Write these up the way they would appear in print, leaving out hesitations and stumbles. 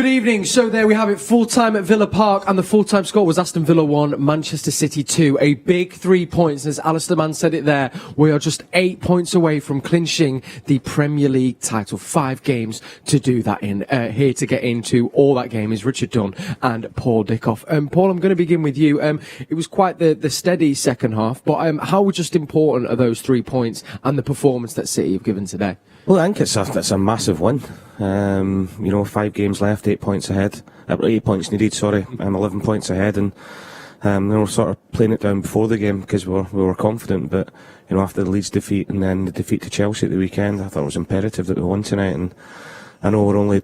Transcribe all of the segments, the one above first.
Good evening. So there we have it, full-time at Villa Park, and the full-time score was Aston Villa 1, Manchester City 2. A big 3 points. As Alistair Mann said it there, we are just 8 points away from clinching the Premier League title. 5 games to do that in. Here to get into all that game is Richard Dunn and Paul Dickoff. Paul, I'm going to begin with you. It was quite the steady second half, but how just important are those 3 points and the performance that City have given today? Well, I think it's a massive win. 5 games left, 8 points ahead. 8 points needed, 11 points ahead, and we were sort of playing it down before the game because we were confident. But after the Leeds defeat and then the defeat to Chelsea at the weekend, I thought it was imperative that we won tonight. And I know we're only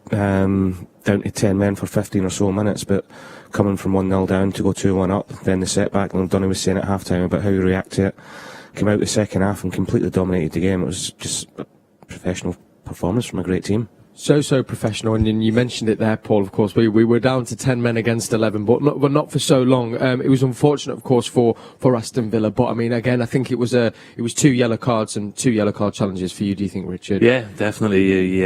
down to 10 men for 15 or so minutes, but coming from 1-0 down to go 2-1 up, then the setback, and Donny was saying at half time about how you react to it. Came out the second half and completely dominated the game. It was just a professional performance from a great team. So professional, and you mentioned it there, Paul. Of course, we were down to 10 men against 11, but not for so long. It was unfortunate, of course, for Aston Villa. But I mean, again, I think it was 2 yellow cards and 2 yellow card challenges for you. Do you think, Richard? Yeah, definitely.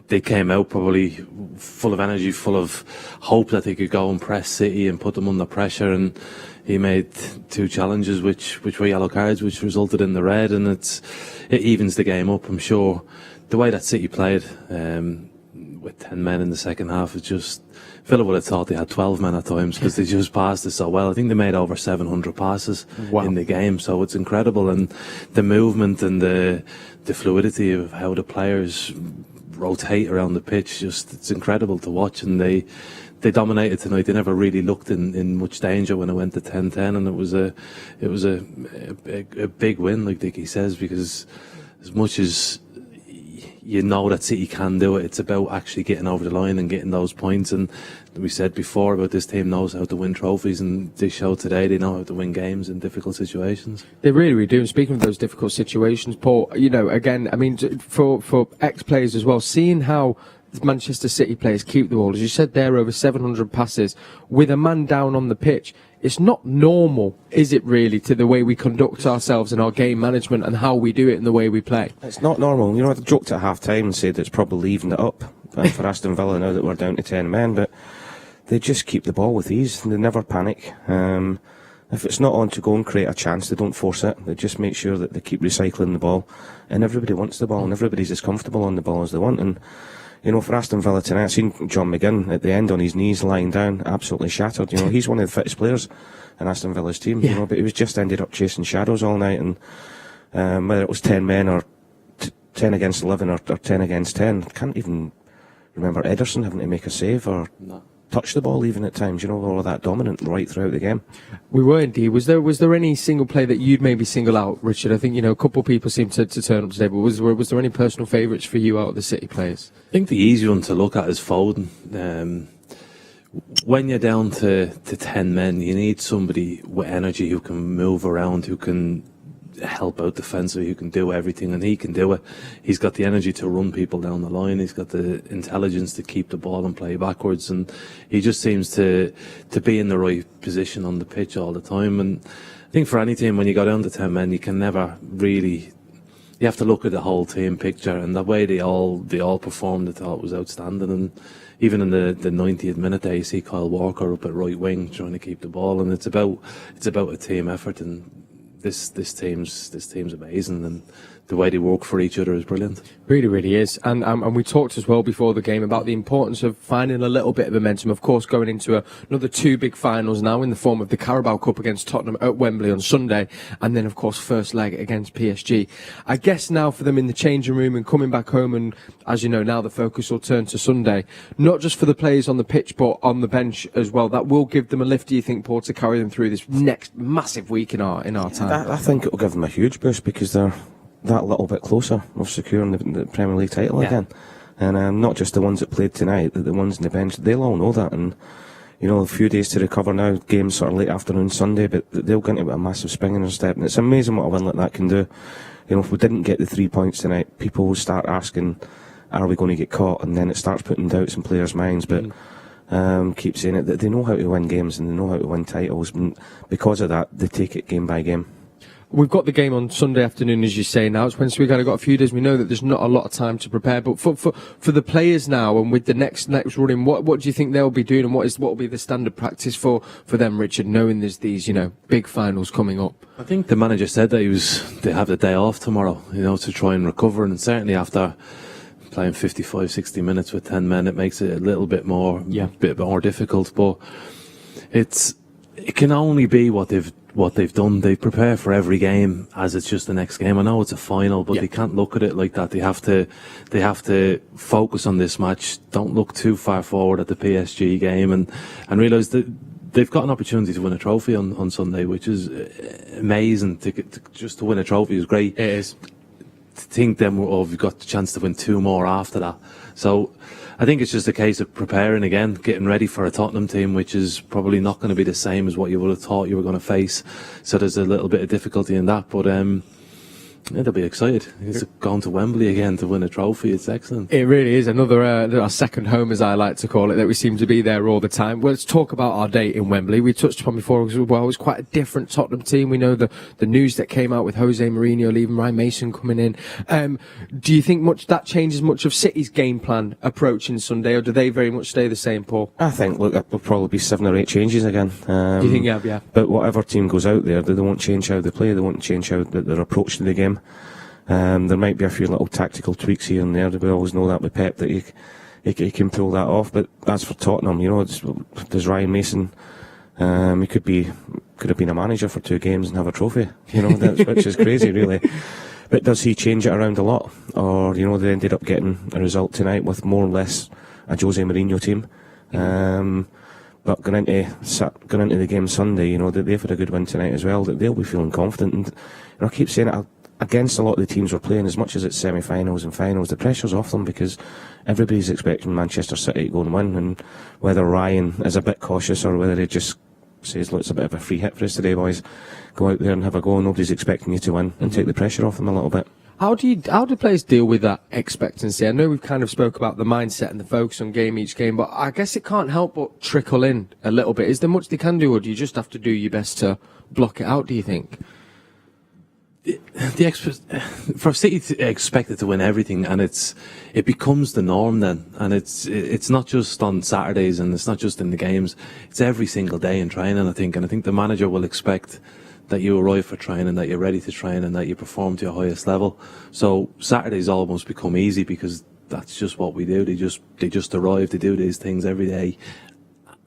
They came out probably full of energy, full of hope that they could go and press City and put them under pressure, and he made 2 challenges which were yellow cards, which resulted in the red, and it evens the game up. I'm sure the way that City played with 10 men in the second half, it's just, Villa would have thought they had 12 men at times because they just passed it so well. I think they made over 700 passes in the game, so it's incredible. And the movement and the fluidity of how the players rotate around the pitch, it's incredible to watch. And they dominated tonight. They never really looked in much danger when it went to 10-10, and it was a big win, like Dickie says, because as much as you know that City can do it, it's about actually getting over the line and getting those points. And we said before about this team knows how to win trophies, and they showed today they know how to win games in difficult situations. They really do. And speaking of those difficult situations, Paul, again, I mean, for ex-players as well, seeing how Manchester City players keep the ball, as you said there, over 700 passes with a man down on the pitch. It's not normal, is it really, to the way we conduct ourselves in our game management and how we do it and the way we play? It's not normal. I joked at half time and said it's probably leaving it up for Aston Villa now that we're down to 10 men, but they just keep the ball with ease. They never panic. If it's not on to go and create a chance, they don't force it. They just make sure that they keep recycling the ball, and everybody wants the ball, and everybody's as comfortable on the ball as they want. And for Aston Villa tonight, I've seen John McGinn at the end on his knees lying down, absolutely shattered. He's one of the fittest players in Aston Villa's team, but he was just ended up chasing shadows all night. And whether it was 10 men or 10 against 11 or 10 against 10, I can't even remember Ederson having to make a save or touch the ball even at times. All of that dominant right throughout the game. We were indeed. Was there any single play that you'd maybe single out, Richard? I think a couple of people seem to turn up today, but was there any personal favourites for you out of the City players? I think the easy one to look at is Foden. When you're down to 10 men, you need somebody with energy who can move around, who can help out defensively, who can do everything, and he can do it. He's got the energy to run people down the line. He's got the intelligence to keep the ball and play backwards, and he just seems to be in the right position on the pitch all the time. And I think for any team, when you go down to 10 men, you can never really, you have to look at the whole team picture, and the way they all performed, I thought was outstanding. And even in the 90th minute there, you see Kyle Walker up at right wing trying to keep the ball, and it's about a team effort. And this team's amazing, and the way they work for each other is brilliant. Really, really is. And we talked as well before the game about the importance of finding a little bit of momentum. Of course, going into another 2 big finals now in the form of the Carabao Cup against Tottenham at Wembley on Sunday, and then, of course, first leg against PSG. I guess now for them in the changing room and coming back home, and as you know, now the focus will turn to Sunday, not just for the players on the pitch, but on the bench as well. That will give them a lift, do you think, Paul, to carry them through this next massive week in our time? I think it will give them a huge boost because they're that little bit closer of securing the Premier League title again. And not just the ones that played tonight, the ones in the bench, they'll all know that. And a few days to recover now, games sort of late afternoon Sunday, but they'll get into a massive spring in their step. And it's amazing what a win like that can do. If we didn't get the 3 points tonight, people will start asking, are we going to get caught? And then it starts putting doubts in players' minds. But keep saying it, that they know how to win games and they know how to win titles. And because of that, they take it game by game. We've got the game on Sunday afternoon, as you say now. It's Wednesday. We've kind of got a few days. We know that there's not a lot of time to prepare. But for the players now, and with the next running, what do you think they'll be doing, and what will be the standard practice for them, Richard, knowing there's these big finals coming up? I think the manager said that they have the day off tomorrow, to try and recover, and certainly after playing 55, 60 minutes with 10 men, it makes it a little bit more difficult. But it can only be what they've done. They prepare for every game as it's just the next game. I know it's a final, but they can't look at it like that. They have to focus on this match. Don't look too far forward at the PSG game, and realise that they've got an opportunity to win a trophy on Sunday, which is amazing. Just to win a trophy is great. It is. To think then we've got the chance to win 2 more after that. So I think it's just a case of preparing again, getting ready for a Tottenham team, which is probably not going to be the same as what you would have thought you were going to face. So there's a little bit of difficulty in that. But they'll be excited. It's going to Wembley again to win a trophy. It's excellent. It really is. Another our second home, as I like to call it, that we seem to be there all the time. Well, let's talk about our day in Wembley. We touched upon before as well. It was quite a different Tottenham team. We know the news that came out with Jose Mourinho leaving, Ryan Mason coming in. Do you think that changes much of City's game plan approaching Sunday, or do they very much stay the same, Paul? I think, look, there'll probably be 7 or 8 changes again. Do you think, yeah? But whatever team goes out there, they won't change how they play. They won't change how their approach to the game. There might be a few little tactical tweaks here and there. We always know that with Pep, that he can pull that off. But as for Tottenham, there's Ryan Mason. He could have been a manager for 2 games and have a trophy. Which is crazy, really. But does he change it around a lot, or they ended up getting a result tonight with more or less a Jose Mourinho team? But going into the game Sunday, they've had a good win tonight as well. That they'll be feeling confident. And I keep saying it. Against a lot of the teams we're playing, as much as it's semi-finals and finals, the pressure's off them because everybody's expecting Manchester City to go and win, and whether Ryan is a bit cautious or whether he just says, look, it's a bit of a free hit for us today, boys, go out there and have a go, nobody's expecting you to win, and take the pressure off them a little bit. How do players deal with that expectancy? I know we've kind of spoke about the mindset and the focus on each game, but I guess it can't help but trickle in a little bit. Is there much they can do, or do you just have to do your best to block it out, do you think? For City to expect it to win everything, and it becomes the norm then, and it's not just on Saturdays, and it's not just in the games, it's every single day in training, I think. And I think the manager will expect that you arrive for training, that you're ready to train, and that you perform to your highest level. So Saturdays almost become easy because that's just what we do. They just arrive, they do these things every day,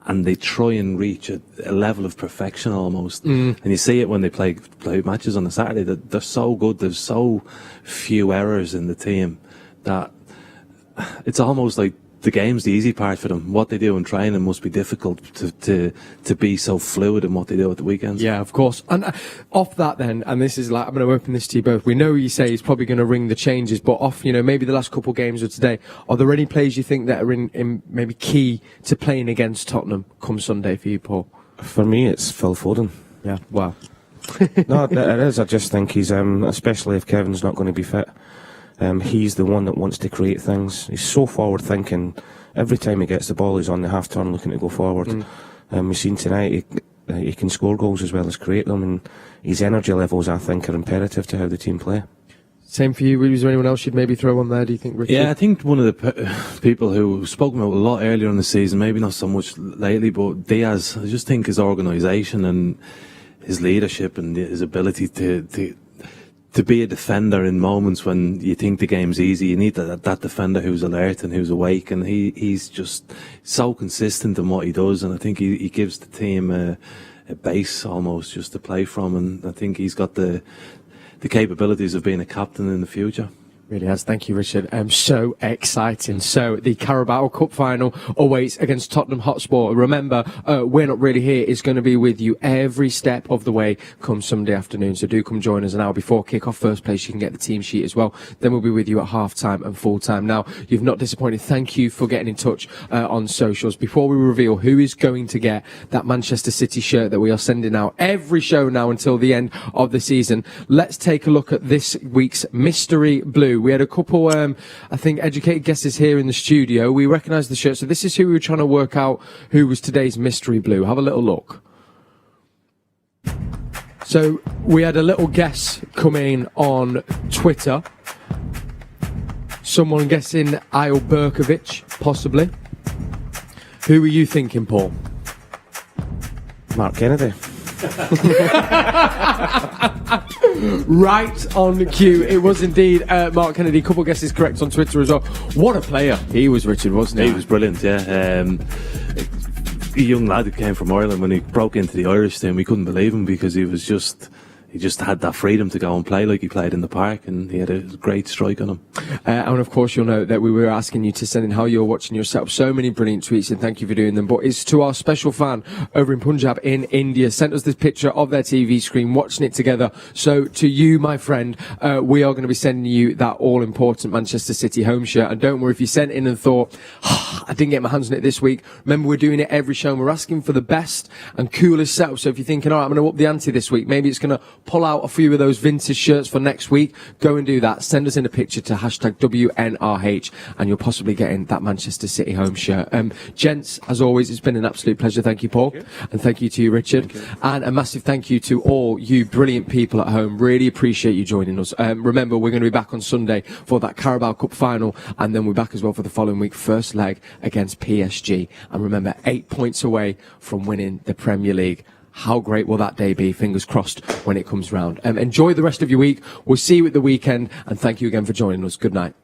and they try and reach a level of perfection almost. And you see it when they play matches on a Saturday, that they're so good, there's so few errors in the team that it's almost like the game's the easy part for them. What they do in training must be difficult to be so fluid in what they do at the weekends. Yeah, of course. And off that then, and this is like, I'm going to open this to you both. We know you say he's probably going to ring the changes, but off, maybe the last couple of games of today, are there any players you think that are in maybe key to playing against Tottenham come Sunday for you, Paul? For me, it's Phil Foden. Yeah, wow. No, it is. I just think he's, especially if Kevin's not going to be fit, he's the one that wants to create things. He's so forward thinking. Every time he gets the ball, he's on the half turn looking to go forward. We've seen tonight he can score goals as well as create them, and his energy levels, I think, are imperative to how the team play. Same for you. Was there anyone else you'd maybe throw on there, do you think, Richard? Yeah, I think one of the people who spoke about a lot earlier in the season, maybe not so much lately, but Diaz, I just think his organisation and his leadership and his ability to be a defender in moments when you think the game's easy, you need that defender who's alert and who's awake, and he's just so consistent in what he does, and I think he gives the team a base almost just to play from, and I think he's got the capabilities of being a captain in the future. Really has. Thank you, Richard. So exciting. So the Carabao Cup final awaits against Tottenham Hotspur. Remember, We're Not Really Here is going to be with you every step of the way come Sunday afternoon. So do come join us an hour before kick-off. First place, you can get the team sheet as well. Then we'll be with you at half-time and full-time. Now, you've not disappointed. Thank you for getting in touch on socials. Before we reveal who is going to get that Manchester City shirt that we are sending out every show now until the end of the season, let's take a look at this week's Mystery Blue. We had a couple, I think, educated guesses here in the studio. We recognised the shirt, so this is who we were trying to work out who was today's Mystery Blue. Have a little look. So we had a little guess coming on Twitter. Someone guessing Eyal Berkovic, possibly. Who were you thinking, Paul? Mark Kennedy. Right on cue. It was indeed Mark Kennedy. Couple guesses correct on Twitter as well. What a player he was, Richard, wasn't he? He was brilliant, yeah. A young lad who came from Ireland, when he broke into the Irish team, we couldn't believe him because he just had that freedom to go and play like he played in the park, and he had a great strike on him. And of course, you'll know that we were asking you to send in how you're watching yourself. So many brilliant tweets, and thank you for doing them. But it's to our special fan over in Punjab in India. Sent us this picture of their TV screen, watching it together. So to you, my friend, we are going to be sending you that all-important Manchester City home shirt. And don't worry if you sent in and thought, I didn't get my hands on it this week. Remember, we're doing it every show, and we're asking for the best and coolest setup. So if you're thinking, all right, I'm going to up the ante this week, maybe it's going to pull out a few of those vintage shirts for next week, go and do that. Send us in a picture to hashtag WNRH, and you'll possibly get in that Manchester City home shirt. Gents, as always, it's been an absolute pleasure. Thank you, Paul. And thank you to you, Richard. And a massive thank you to all you brilliant people at home. Really appreciate you joining us. Remember, we're going to be back on Sunday for that Carabao Cup final, and then we're back as well for the following week, first leg against PSG. And remember, 8 points away from winning the Premier League. How great will that day be? Fingers crossed when it comes round. Enjoy the rest of your week. We'll see you at the weekend, and thank you again for joining us. Good night.